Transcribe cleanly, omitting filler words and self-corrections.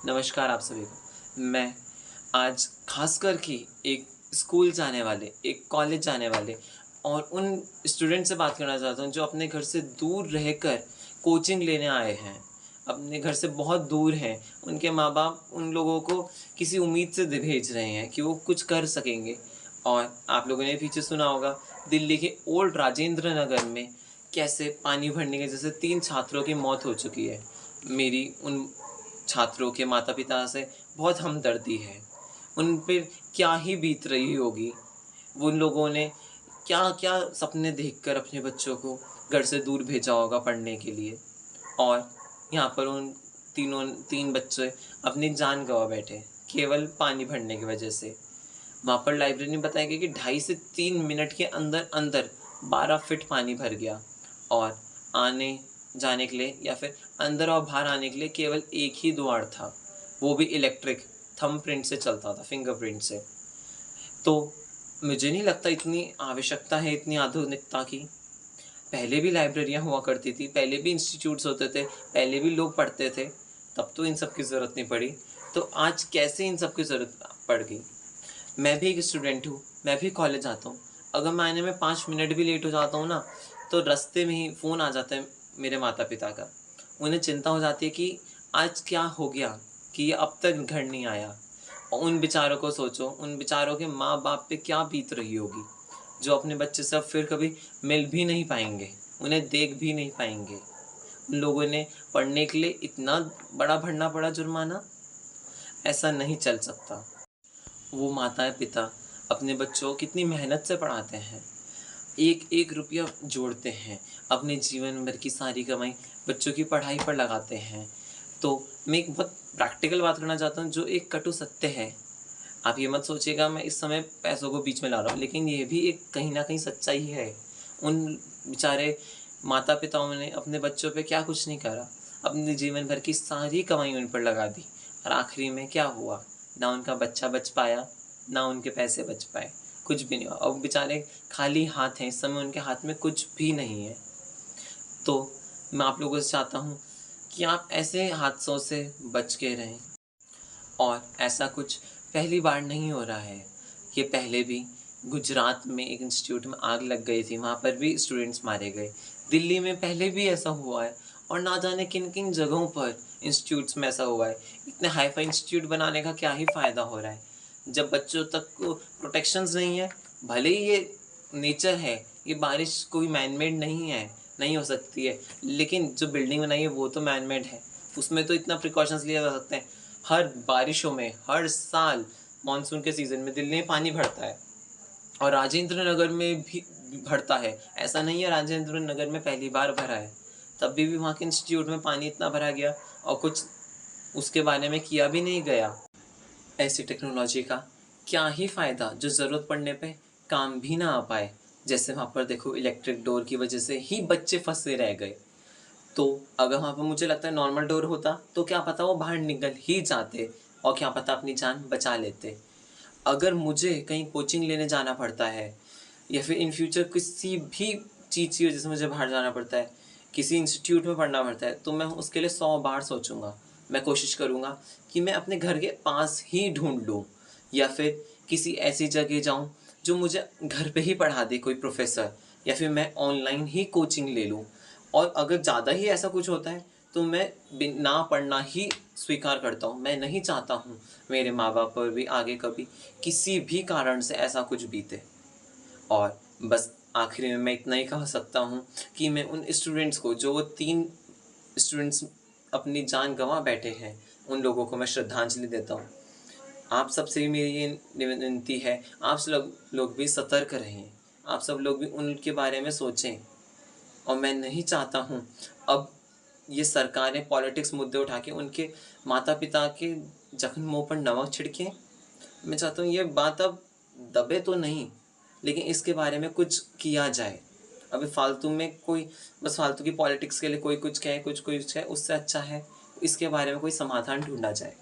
नमस्कार आप सभी को। मैं आज ख़ासकर कि एक स्कूल जाने वाले, एक कॉलेज जाने वाले और उन स्टूडेंट से बात करना चाहता हूँ जो अपने घर से दूर रहकर कोचिंग लेने आए हैं। अपने घर से बहुत दूर हैं, उनके माँ-बाप उन लोगों को किसी उम्मीद से भेज रहे हैं कि वो कुछ कर सकेंगे। और आप लोगों ने पीछे सुना होगा, दिल्ली के ओल्ड राजेंद्र नगर में कैसे पानी भरने की वजह से 3 छात्रों की मौत हो चुकी है। मेरी उन छात्रों के माता-पिता से बहुत हमदर्दी है। उन पे क्या ही बीत रही होगी। वो उन लोगों ने क्या-क्या सपने देखकर अपने बच्चों को घर से दूर भेजा होगा पढ़ने के लिए। और यहाँ पर उन 3 बच्चे अपनी जान गँवा बैठे, केवल पानी भरने की वजह से। वहाँ पर लाइब्रेरी में बताया गया कि 2.5 से 3 मिनट के अंदर-अंदर 12 फीट पानी भर गया और आने-जाने के लिए या फिर अंदर और बाहर आने के लिए केवल एक ही द्वार था, वो भी इलेक्ट्रिक थंबप्रिंट से चलता था, फिंगरप्रिंट से। तो मुझे नहीं लगता इतनी आवश्यकता है इतनी आधुनिकता की। पहले भी लाइब्रेरियाँ हुआ करती थी, पहले भी इंस्टीट्यूट्स होते थे, पहले भी लोग पढ़ते थे, तब तो इन सब की ज़रूरत नहीं पड़ी। तो आज कैसे इन सब की ज़रूरत पड़ गई? मैं भी एक स्टूडेंट हूँ, मैं भी कॉलेज जाता हूँ। अगर मैं आने में 5 मिनट भी लेट हो जाता हूँ ना, तो रास्ते में ही फ़ोन आ जाता है मेरे माता-पिता का। उन्हें चिंता हो जाती है कि आज क्या हो गया कि ये अब तक घर नहीं आया। और उन बेचारों को सोचो, उन बेचारों के माँ-बाप पे क्या बीत रही होगी, जो अपने बच्चे से अब फिर कभी मिल भी नहीं पाएँगे, उन्हें देख भी नहीं पाएँगे। उन लोगों ने पढ़ने के लिए इतना बड़ा भरना पड़ा जुर्माना, ऐसा नहीं चल सकता। वो माता-पिता अपने बच्चों को कितनी मेहनत से पढ़ाते हैं। एक-एक रुपया जोड़ते हैं, अपने जीवन भर की सारी कमाई बच्चों की पढ़ाई पर लगाते हैं। तो मैं एक बहुत प्रैक्टिकल बात करना चाहता हूँ जो एक कटु सत्य है। आप ये मत सोचिएगा मैं इस समय पैसों को बीच में ला रहा हूँ, लेकिन ये भी एक कहीं न कहीं सच्चाई है। उन बेचारे माता-पिताओं ने अपने बच्चों पे क्या कुछ नहीं करा, अपने जीवन भर की सारी कमाई उन पर लगा दी और आखिरी में क्या हुआ? ना उनका बच्चा बच पाया, ना उनके पैसे बच पाए, कुछ भी नहीं हुआ। अब बेचारे खाली हाथ हैं, इस समय उनके हाथ में कुछ भी नहीं है। तो मैं आप लोगों से चाहता हूँ कि आप ऐसे हादसों से बच के रहें और ऐसा कुछ पहली बार नहीं हो रहा है। ये पहले भी गुजरात में एक इंस्टीट्यूट में आग लग गई थी, वहाँ पर भी स्टूडेंट्स मारे गए। दिल्ली में पहले भी ऐसा हुआ है और ना जाने किन-किन जगहों पर इंस्टीट्यूट्स में ऐसा हुआ है। इतने हाई-फाई इंस्टीट्यूट बनाने का क्या ही फ़ायदा हो रहा है, जब बच्चों तक को प्रोटेक्शंस नहीं है। भले ही ये नेचर है, ये बारिश कोई मैन मेड नहीं है, नहीं हो सकती है, लेकिन जो बिल्डिंग बनाई है वो तो मैन मेड है। उसमें तो इतना प्रिकॉशंस लिए जा सकते हैं। हर बारिशों में, हर साल मानसून के सीज़न में दिल्ली में पानी भरता है और राजेंद्र नगर में भी भरता है। ऐसा नहीं है राजेंद्र नगर में पहली बार भरा है, तब भी वहाँ के इंस्टीट्यूट में पानी इतना भरा गया और कुछ उसके बारे में किया भी नहीं गया। ऐसी टेक्नोलॉजी का क्या ही फ़ायदा जो ज़रूरत पड़ने पे काम भी ना आ पाए। जैसे वहाँ पर देखो इलेक्ट्रिक डोर की वजह से ही बच्चे फँसे रह गए। तो अगर वहाँ पे मुझे लगता है नॉर्मल डोर होता तो क्या पता वो बाहर निकल ही जाते और क्या पता अपनी जान बचा लेते। अगर मुझे कहीं कोचिंग लेने जाना पड़ता है या फिर इन फ्यूचर किसी भी चीज़ की वजह से मुझे बाहर जाना पड़ता है, किसी इंस्टीट्यूट में पढ़ना पड़ता है, तो मैं उसके लिए 100 बार सोचूँगा। मैं कोशिश करूँगा कि मैं अपने घर के पास ही ढूँढ लूँ या फिर किसी ऐसी जगह जाऊँ जो मुझे घर पे ही पढ़ा दे कोई प्रोफ़ेसर, या फिर मैं ऑनलाइन ही कोचिंग ले लूँ। और अगर ज़्यादा ही ऐसा कुछ होता है तो मैं ना पढ़ना ही स्वीकार करता हूँ। मैं नहीं चाहता हूँ मेरे माँ-बाप पर भी आगे कभी किसी भी कारण से ऐसा कुछ बीते। और बस आखिरी में मैं इतना ही कह सकता हूँ कि मैं उन स्टूडेंट्स को, जो वो 3 स्टूडेंट्स अपनी जान गँवा बैठे हैं, उन लोगों को मैं श्रद्धांजलि देता हूँ। आप सबसे भी मेरी ये विनती है, आप सब लोग भी सतर्क रहें। आप सब लोग भी उनके बारे में सोचें। और मैं नहीं चाहता हूँ अब ये सरकारें पॉलिटिक्स मुद्दे उठा के उनके माता-पिता के ज़ख्मों पर नमक छिड़कें। मैं चाहता हूँ ये बात अब दबे तो नहीं, लेकिन इसके बारे में कुछ किया जाए। अभी फालतू में कोई बस फालतू की पॉलिटिक्स के लिए कोई कुछ कहे, कुछ कोई कुछ कहे, उससे अच्छा है इसके बारे में कोई समाधान ढूँढा जाए।